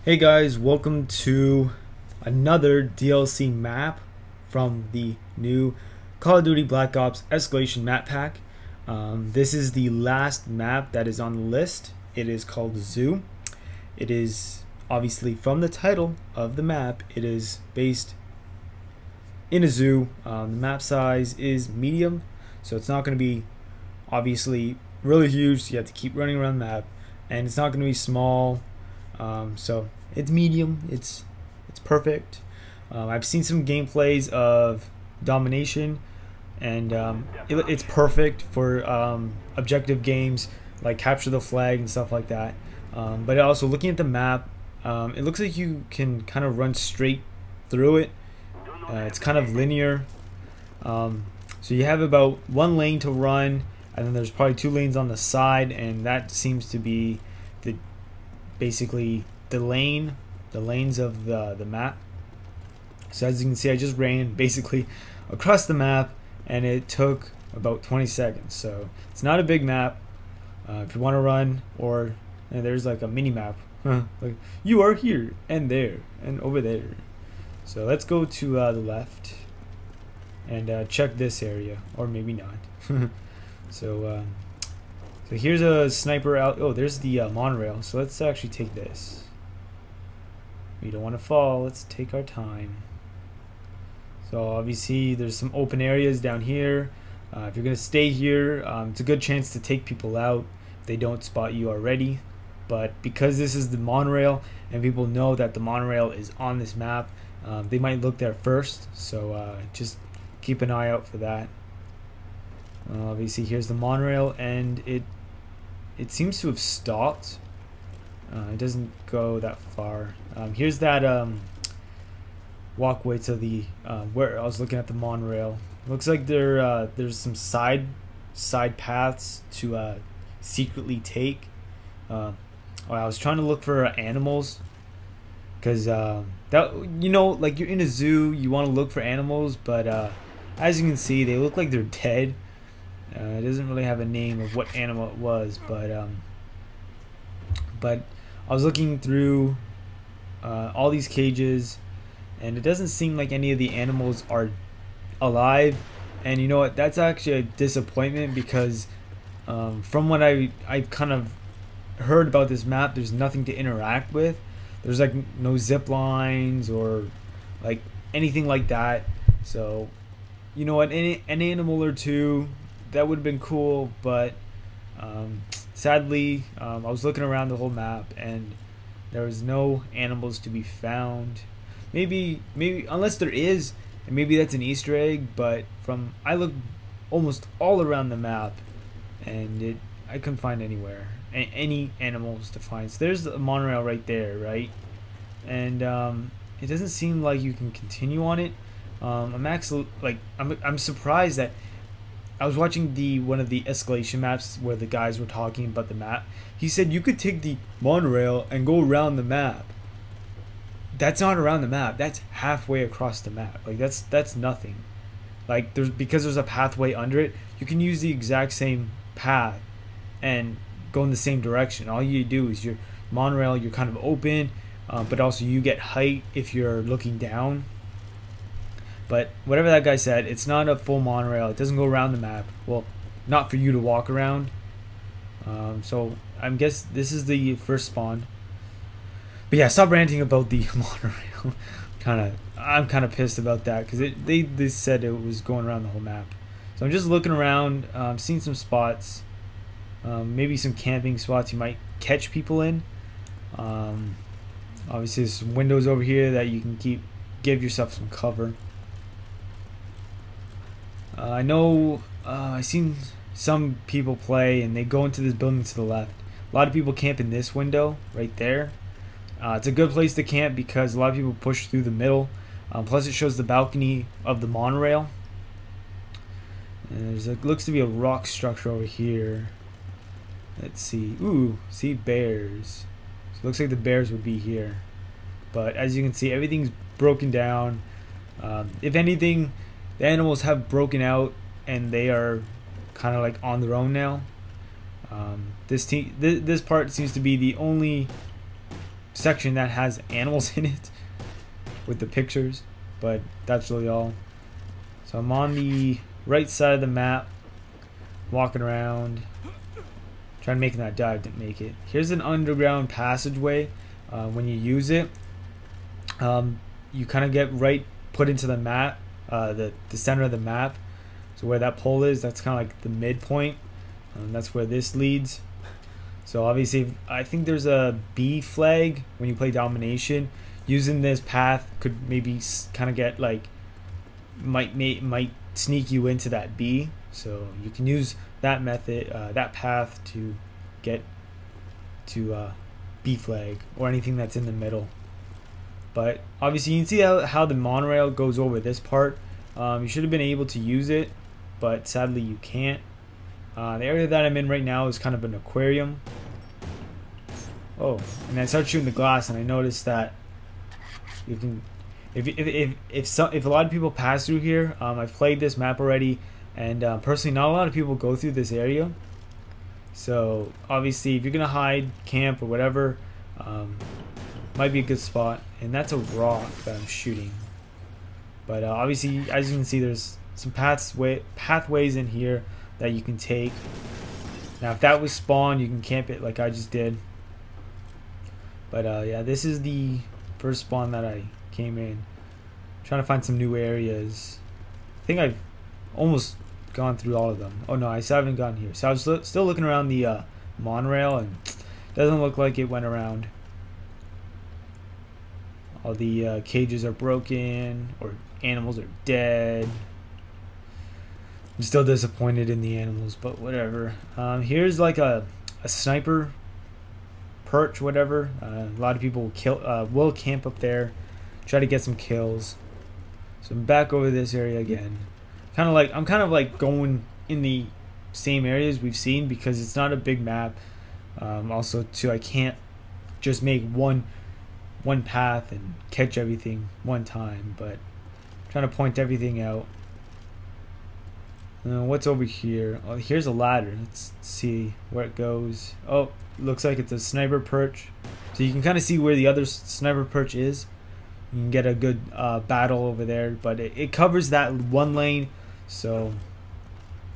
Hey guys, welcome to another DLC map from the new Call of Duty Black Ops Escalation map pack. This is the last map that is on the list. It is called Zoo. It is obviously from the title of the map. It is based in a zoo. The map size is medium, so it's not going to be obviously really huge, so you have to keep running around the map, and it's not going to be small. So it's medium. It's perfect. I've seen some gameplays of domination, and it's perfect for objective games like capture the flag and stuff like that. But also looking at the map, it looks like you can kind of run straight through it. It's kind of linear. So you have about one lane to run, and then there's probably two lanes on the side, and that seems to be basically the lanes of the map. So as you can see, I just ran basically across the map, and it took about 20 seconds. So it's not a big map. If you want to run, or there's like a mini map, like you are here and there and over there. So let's go to the left and check this area, or maybe not. So here's a sniper out. Oh, there's the monorail. So let's actually take this. We don't want to fall. Let's take our time. So obviously there's some open areas down here. If you're going to stay here, it's a good chance to take people out if they don't spot you already. But because this is the monorail and people know that the monorail is on this map, they might look there first. So just keep an eye out for that. Obviously here's the monorail, and it seems to have stopped. It doesn't go that far. Here's that walkway to the where I was looking at the monorail. Looks like there's some side paths to secretly take. I was trying to look for animals, because that, you know, like you're in a zoo, you want to look for animals, but as you can see, they look like they're dead. It doesn't really have a name of what animal it was, but I was looking through all these cages, and it doesn't seem like any of the animals are alive. And you know what? That's actually a disappointment, because from what I've kind of heard about this map, there's nothing to interact with. There's like no zip lines or like anything like that. So you know what? An animal or two, that would have been cool, but sadly, I was looking around the whole map and there was no animals to be found. Maybe unless there is, and maybe that's an Easter egg, but I looked almost all around the map, and I couldn't find anywhere any animals to find. So there's the monorail right there, right? And it doesn't seem like you can continue on it. I'm surprised that I was watching one of the escalation maps where the guys were talking about the map. He said you could take the monorail and go around the map. That's not around the map. That's halfway across the map. Like that's nothing. Like because there's a pathway under it, you can use the exact same path and go in the same direction. All you do is your monorail, you're kind of open, but also you get height if you're looking down. But whatever that guy said, it's not a full monorail. It doesn't go around the map. Well, not for you to walk around. So I guess this is the first spawn. But yeah, stop ranting about the monorail. I'm kind of pissed about that, because they said it was going around the whole map. So I'm just looking around, seeing some spots, maybe some camping spots you might catch people in. Obviously, there's some windows over here that you can give yourself some cover. I know I've seen some people play and they go into this building to the left. A lot of people camp in this window right there. It's a good place to camp because a lot of people push through the middle. Plus it shows the balcony of the monorail. And looks to be a rock structure over here. Let's see. Ooh, see bears. So it looks like the bears would be here. But as you can see, everything's broken down. If anything, the animals have broken out and they are kind of like on their own now. This part seems to be the only section that has animals in it with the pictures, but that's really all. So I'm on the right side of the map, walking around, trying to make that dive. Didn't make it. Here's an underground passageway. When you use it, you kind of get put into the map, the center of the map. So where that pole is, that's kind of like the midpoint. That's where this leads. So obviously, I think there's a B flag when you play domination. Using this path could maybe kind of get like might sneak you into that B. So you can use that method, that path to get to B flag or anything that's in the middle. But obviously, you can see how the monorail goes over this part. You should have been able to use it, but sadly you can't. The area that I'm in right now is kind of an aquarium. Oh, and I started shooting the glass, and I noticed that you can, if a lot of people pass through here. I've played this map already, and personally, not a lot of people go through this area. So obviously, if you're gonna hide, camp, or whatever, might be a good spot. And that's a rock that I'm shooting. But obviously, as you can see, there's some pathways in here that you can take. Now, if that was spawn, you can camp it like I just did. But yeah, this is the first spawn that I came in. Trying to find some new areas. I think I've almost gone through all of them. Oh no, I still haven't gone here. So I was still looking around the monorail, and it doesn't look like it went around. All the cages are broken, or animals are dead. I'm still disappointed in the animals, but whatever. Here's like a sniper perch, whatever. A lot of people will camp up there, try to get some kills. So I'm back over this area again. I'm kind of like going in the same areas we've seen because it's not a big map. Also, too, I can't just make one path and catch everything one time, but I'm trying to point everything out. What's over here? Oh, here's a ladder. Let's see where it goes. Oh, looks like it's a sniper perch. So you can kind of see where the other sniper perch is. You can get a good battle over there, but it covers that one lane. So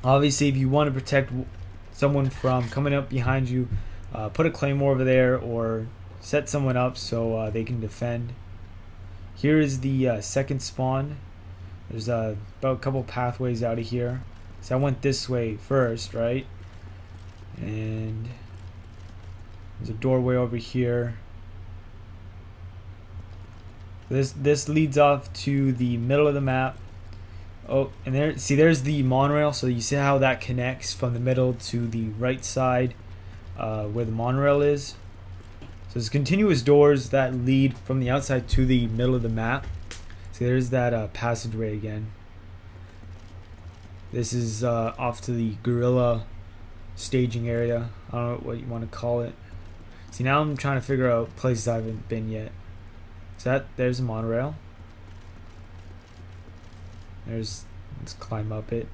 obviously, if you want to protect someone from coming up behind you, put a claymore over there or set someone up so they can defend. Here is the second spawn. There's about a couple pathways out of here. So I went this way first, right? And there's a doorway over here. This leads off to the middle of the map. Oh, and there's the monorail. So you see how that connects from the middle to the right side, where the monorail is. So there's continuous doors that lead from the outside to the middle of the map. So there's that passageway again. This is off to the gorilla staging area. I don't know what you want to call it. See, now I'm trying to figure out places I haven't been yet. So there's a monorail. Let's climb up it.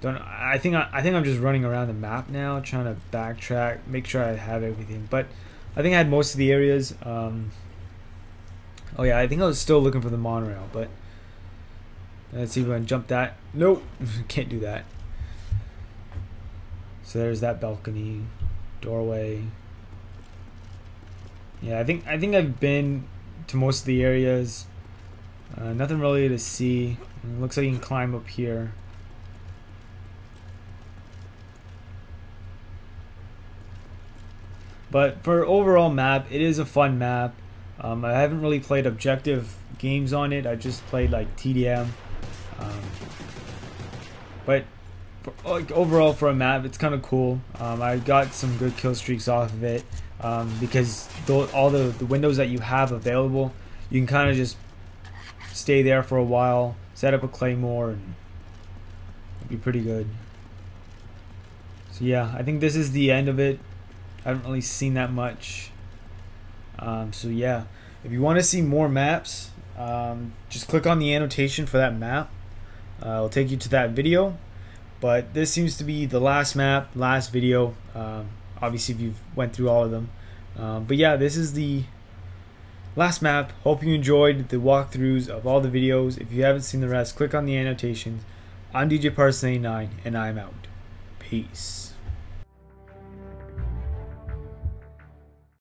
I think I'm just running around the map now, trying to backtrack, make sure I have everything. But I think I had most of the areas. Oh yeah, I think I was still looking for the monorail, but let's see if I can jump that. Nope, can't do that. So there's that balcony, doorway. Yeah, I think I've been to most of the areas. Nothing really to see. It looks like you can climb up here. But for overall map, it is a fun map. I haven't really played objective games on it. I just played like TDM. But overall for a map, it's kind of cool. I got some good kill streaks off of it because all the windows that you have available, you can kind of just stay there for a while, set up a claymore, and it'll be pretty good. So yeah, I think this is the end of it. I haven't really seen that much. So yeah, if you want to see more maps, just click on the annotation for that map. It'll take you to that video. But this seems to be the last video. Obviously, if you've went through all of them. But yeah, this is the Last map. Hope you enjoyed the walkthroughs of all the videos. If you haven't seen the rest, click on the annotations. I'm DJ Parson89 and I'm out. Peace.